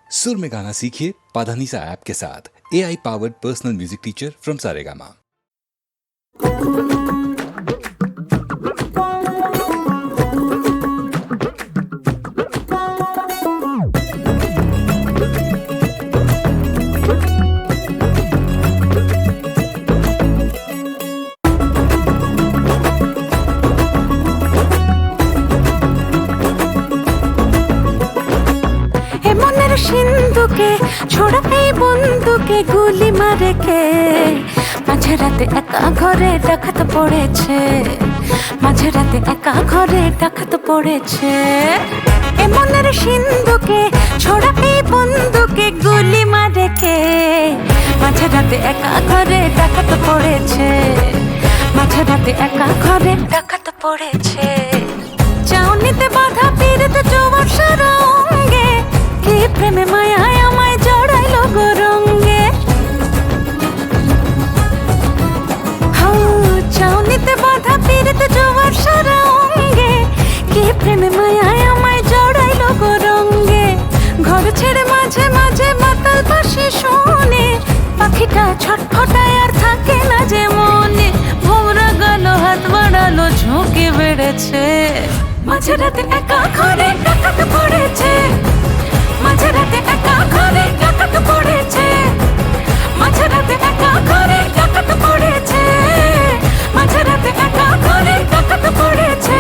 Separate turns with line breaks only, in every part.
सुर में गाना सीखिए पाधानीसा ऐप के साथ। AI powered personal music teacher from Saregama.
সিন্ধুকে ছোড়া এই বন্ধুকে গুলি মারে কে মাঝে রাতে একা ঘরে ডাকাত পড়েছে, মাঝে রাতে একা ঘরে ডাকাত পড়েছে। এমনের সিন্ধুকে ছোড়া এই বন্ধুকে গুলি মারে কে মাঝে রাতে একা ঘরে ডাকাত পড়েছে, মাঝে রাতে একা ঘরে ডাকাত পড়েছে। চাউনিতে বাধা পীড়িত জোয়ার সরঙ্গে কি প্রেমে মায়ায় আমায় জড়াইলো গো রঙ্গে। চাউনিতে বাধা পীড়িত জোয়ার সরঙ্গে কি প্রেমে মায়ায় আমায় জড়াইলো গো রঙ্গে। ঘর ছেড়ে মাঝে মাঝে মাতাল পাশে শোনে পাখিটা ছটফটায় আর থাকে না যে মনে। ভোমরা গেল হাত বাড়ালো ঝুঁকি বেড়েছে, মাঝে রাতে একা ঘরে ডাকাত পড়েছে, মাঝে রাতে একা ঘরে ডাকাত পড়েছে, মাঝে রাতে একা ঘরে ডাকাত পড়েছে, মাঝে রাতে একা ঘরে ডাকাত পড়েছে।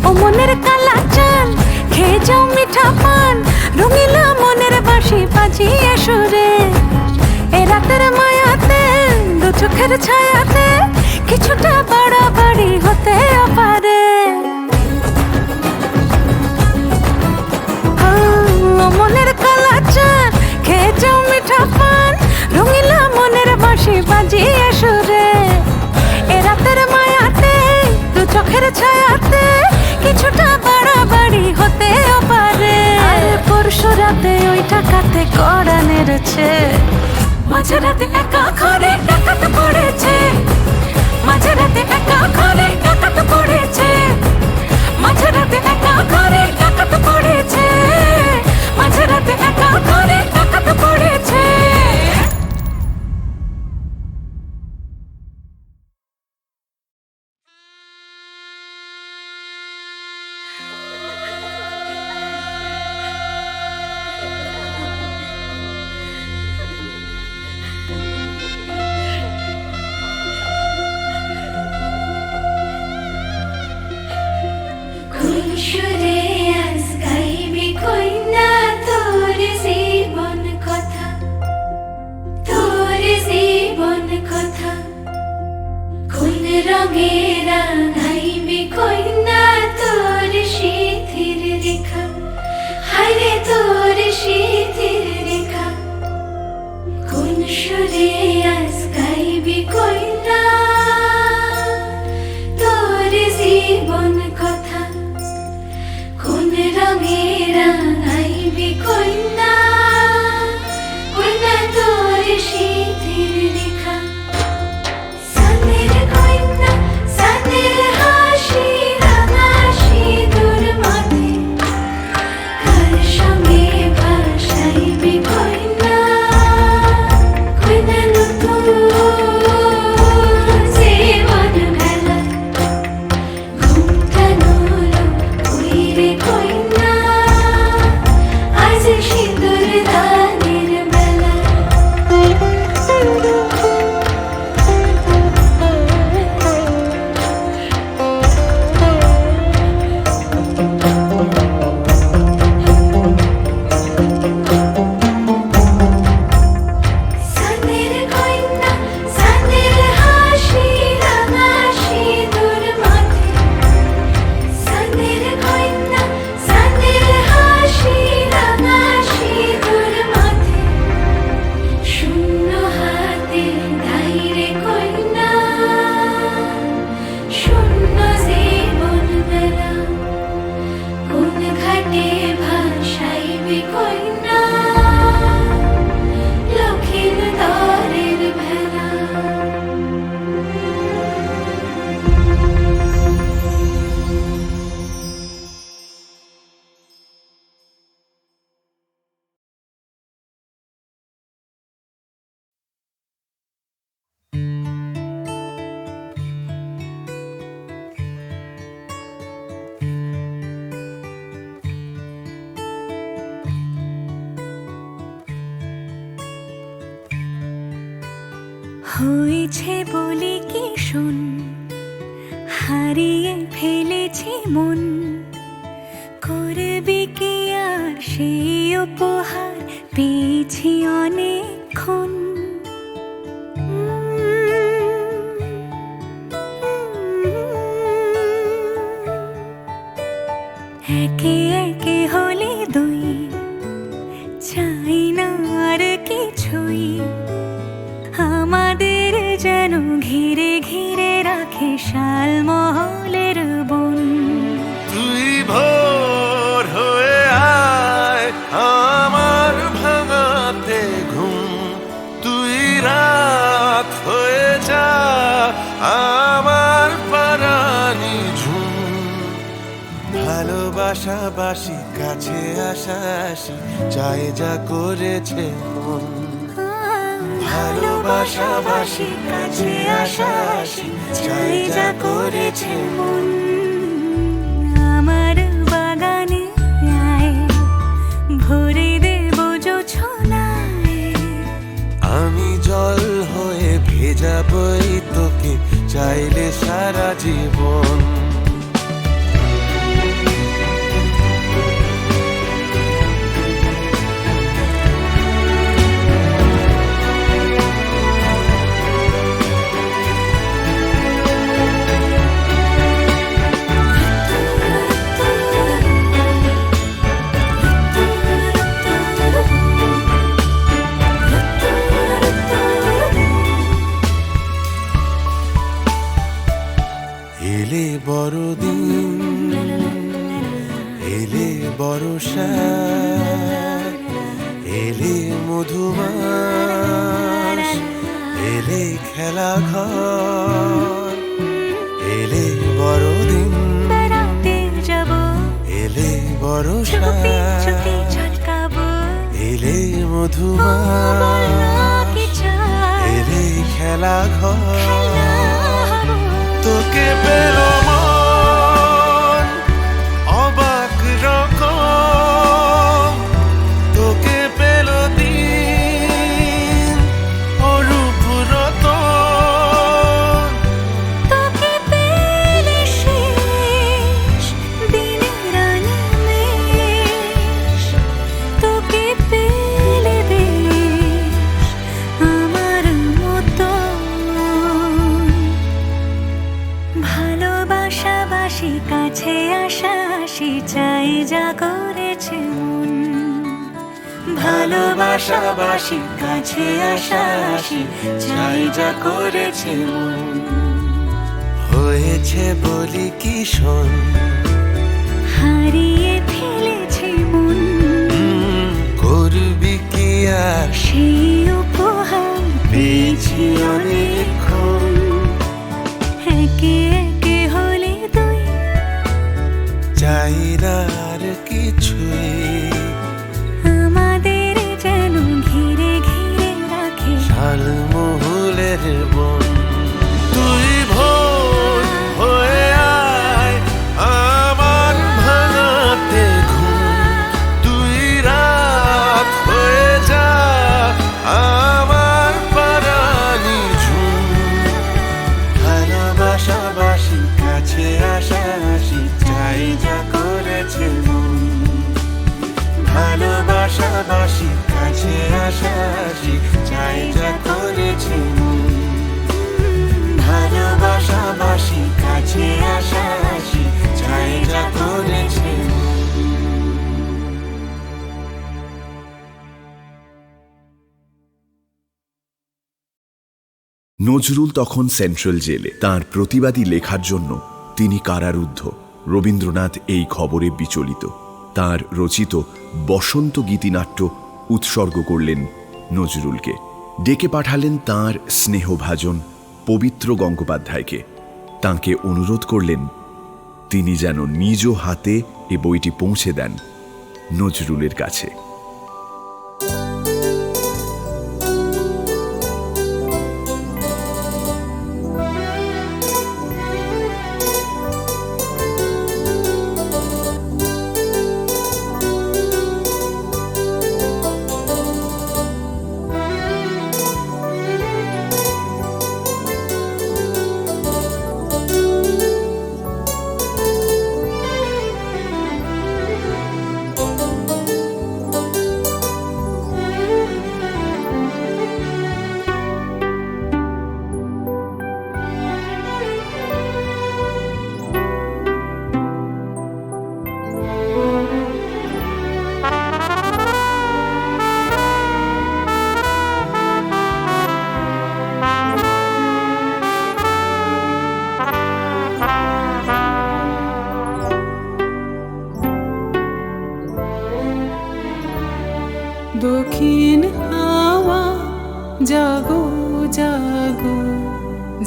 ও মনের কালা চাল খেয়ে যাও মিঠা পান, রঙিলা মনের বাঁশি বাজিয়ে সুরে। এ রাতের মায়াতে দু চোখের ছায়াতে কিছুটা বাড়াবাড়ি হতে পারে। ও মনের কালা চাল খেয়ে যাও মিঠা পান, রঙিলা মনের বাঁশি বাজিয়ে সুরে। এ রাতের মায়াতে দু চোখের ছায়াতে কিছুটা বাড়াবাড়ি হতে পারে। পরশু রাতে ওই টাকাতে কড়া নেড়েছে, মাঝে রাতে একা ঘরে ডাকাত পড়েছে, মাঝে রাতে একা ঘরে ডাকাত পড়েছে, মাঝে রাতে একা ঘরে ডাকাত পড়েছে, মাঝে রাতে একা ঘরে ডাকাত পড়েছে।
সুরে আজ গাইবি কইনা তোর জীবন কথা, তোর জীবন কথা। কোন রঙে রাঙাইবি কইনা তোর শীতের রেখা, হায়রে তোর শীতের রেখা। কোন সুরে আজ গাইবি কইনা তোর জীবন কথা, কোন রঙে রাঙাইবি কইনা কইনা তোর শীতের রেখা। সানের কইনা সানের হাসি রাঙা সিঁদুর মাথে, কার সঙ্গে
হয়েছে বলে কি শোন, হারিয়ে ফেলেছি মন, করবি কি আর সেই উপহার পেয়েছি অনেকক্ষণ। একে একে হলে দুই, চাই না আর কিছুই, আমাদের যেন ঘিরে ঘিরে রাখে শালমহলের বন।
তুই ভোর হয়ে আয় আমার ভাঙাতে ঘুম, তুই রাত হয়ে যা আমার পারানি ঝুম। ভালোবাসা বাসি কাছে আসা আসি চাই যা করেছে মন। ভালোবাসা বাসি কাছে আসা আসি চাই যা করেছে মন।
আমার বাগানে আয়, ভরে দেব জোছনায়,
আমি জল হয়ে ভেজাবই তোকে চাইলে সারা জীবন। এলে বড়দিন, এলে বর্ষা, এলে মধুমাস, এলে খেলা ঘর। এলে বড়দিন,
বেড়াতে যাব,
এলে বর্ষা,
চুপি চুপি ঝলকাবো,
এলে
বল
মধুমাস,
না কি চাই,
এলে খেলা ঘর।
খেলাবো।
তোকে পেল মন অবাক রকম, তোকে পেল দিন অরূপ রতন।
তোকে পেলে শেষ দিনের আনিমেষ, তোকে পেলে বেশ আমার মতন। ভালোবাসা বাসি কাছে আসা আসি চাই যা করেছে মন। ভালোবাসা বাসি কাছে আসা আসি চাই যা করেছে মন।
হয়েছে বলি কি শোন,
হারিয়ে ফেলেছি মন,
করবি কি আর
সেই উপহার পেয়েছি অনেকক্ষণ। একে একে হলে দুই,
চাই না আর কিছুই,
আমাদের যেন ঘিরে ঘিরে রাখে
শালমহলের বন। তুই ভোর হয়ে আয় আমার ভাঙাতে ঘুম, তুই রাত হয়ে যা আমার পারানি ঝুম। ভালোবাসা বাসি কাছে আসা আসি চাই যা করেছে মন। ভালোবাসা বাসি কাছে আসা আসি চাই যা করেছে মন। ভালোবাসা বাসি কাছে আসা আসি চাই যা করেছে মন।
নজরুল তখন সেন্ট্রাল জেলে তাঁর প্রতিবাদী লেখার জন্য তিনি কারারুদ্ধ। রবীন্দ্রনাথ এই খবরে বিচলিত। তাঁর রচিত বসন্ত গীতিনাট্য উৎসর্গ করলেন নজরুলকে। ডেকে পাঠালেন তাঁর স্নেহভাজন পবিত্র গঙ্গোপাধ্যায়কে। তাঁকে অনুরোধ করলেন তিনি যেন নিজ হাতে এ বইটি পৌঁছে দেন নজরুলের কাছে।
দক্ষিণ হাওয়া জাগো জাগো,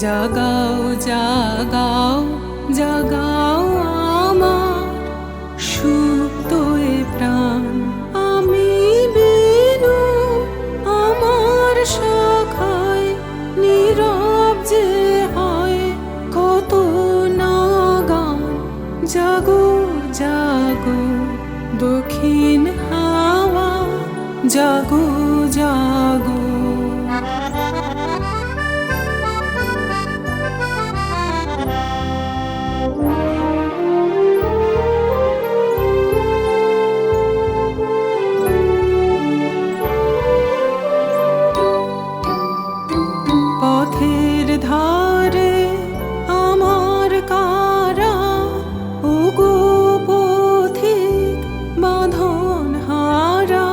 জাগাও জাগাও জাগাও আমার সুপ্ত এ প্রাণ। আমি বেনু আমার শাখায় নীরব যে হয় কত না গান। জাগো জাগো দক্ষিণ হাওয়া জাগো জাগো। পথের ধারে আমার কারা, ওগো পথিক বাঁধন হারা।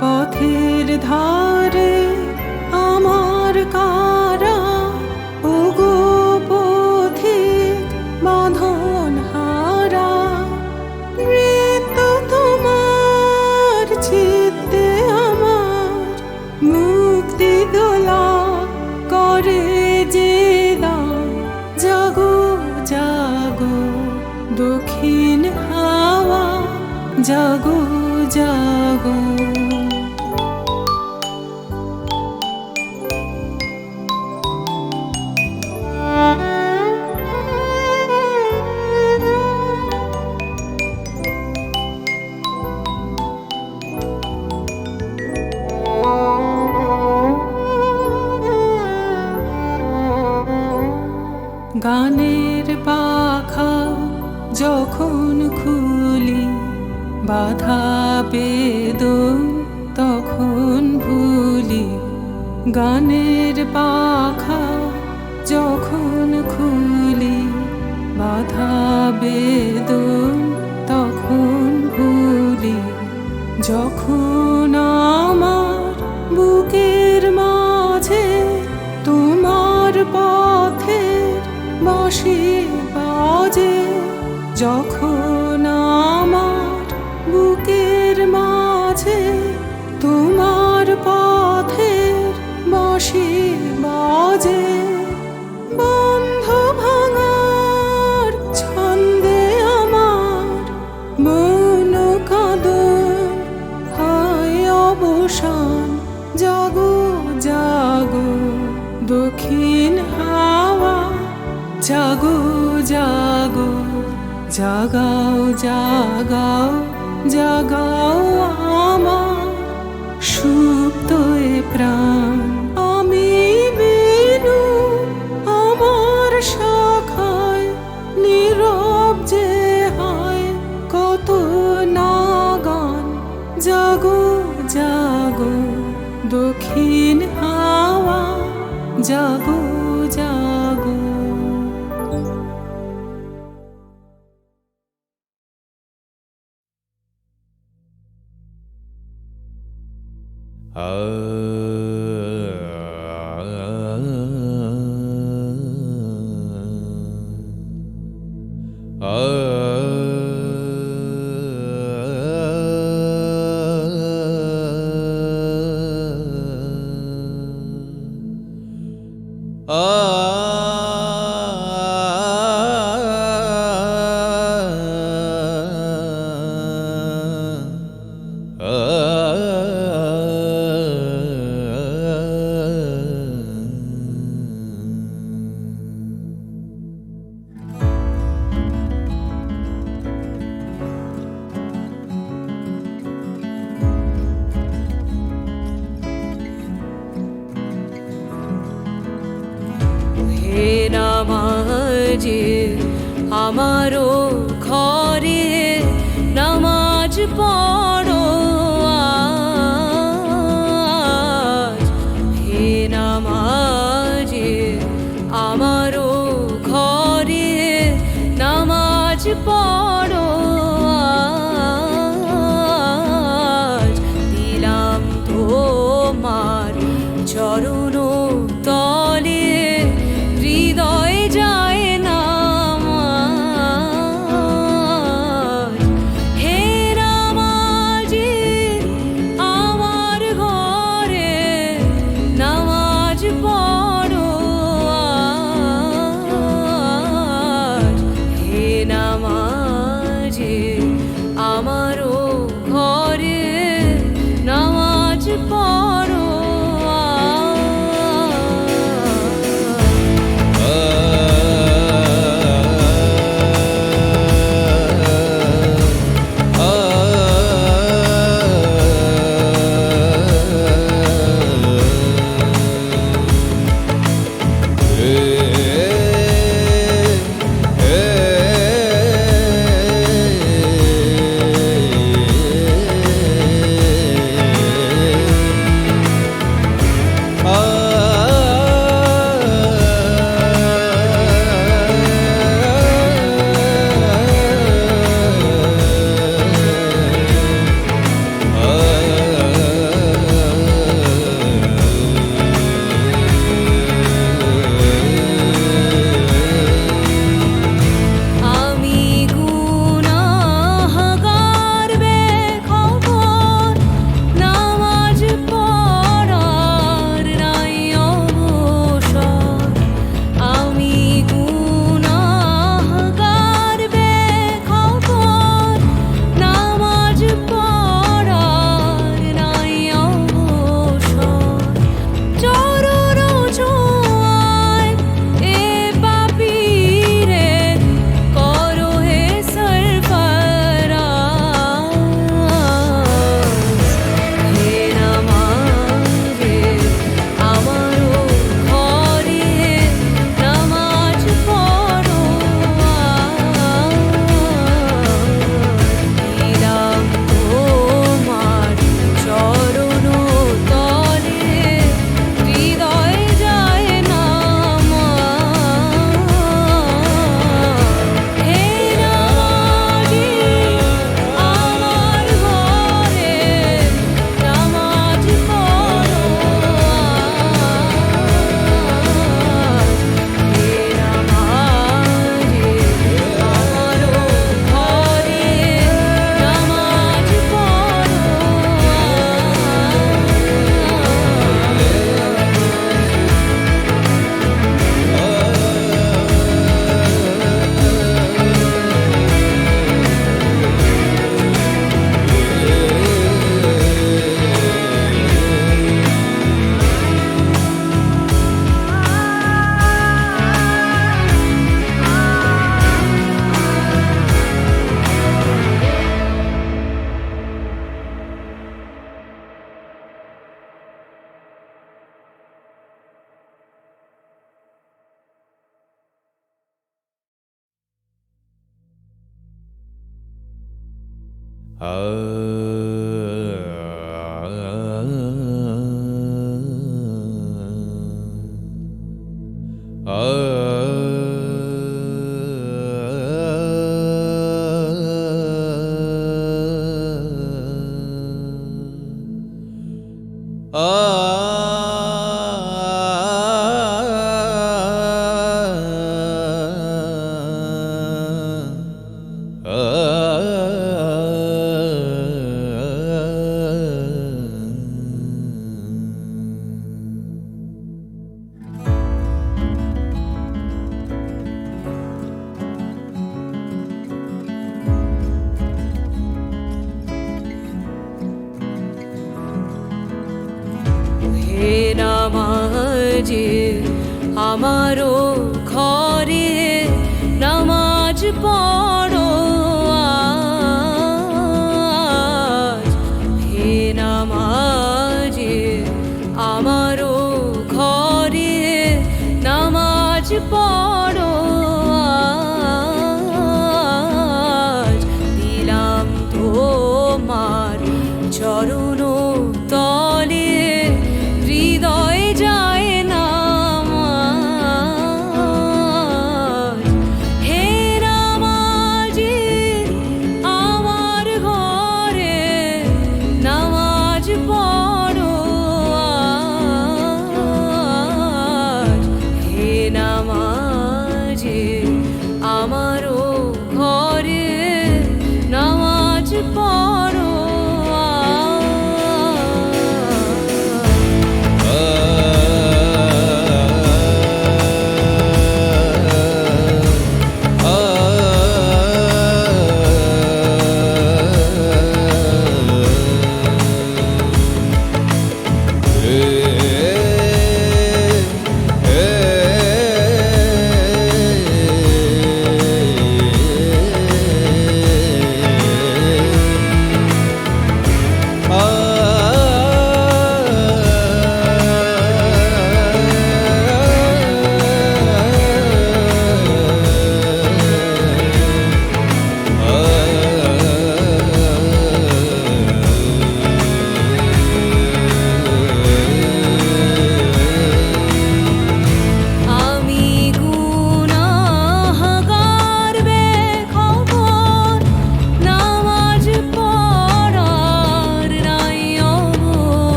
পথের ধারে আমার কারা, ওগো পথিক বাঁধন হারা। মৃত্যু তোমার চিত্তে আমার মুক্তি দোলা করে যে দান। জাগো জাগো দক্ষিণ হাওয়া জাগো জাগো। গানের পাখা যখন খুলি, বাধা বেদন তখন ভুলি। গানের পাখা যখন খুলি, বাধা বেদন তখন ভুলি। যখন আমার বুকের মাঝে তোমার পথের বাঁশি বাজে। যখন আমার বুকের মাঝে তোমার পথের বাঁশি বাজে। বন্ধ ভাঙার ছন্দে আমার মন কাঁদন হয় অবসান। জাগো জাগো দক্ষিণ হাওয়া জাগো জাগো, জাগাও জাগাও জাগাও আমার সুপ্ত এ প্রাণ। আমি বেনু আমার শাখায় নীরব যে হয় কত না গান। জাগো জাগো দক্ষিণ হাওয়া জাগো জাগো।
নামাজে আমারও ঘরে নামাজ পড়ো আজ। হে নামাজে আমারও ঘরে নামাজ পড়ো আজ। দিলাম তোমার চরণ তলে হৃদয় যায় না আমার। হে নামাজ হে নামাজে আমারও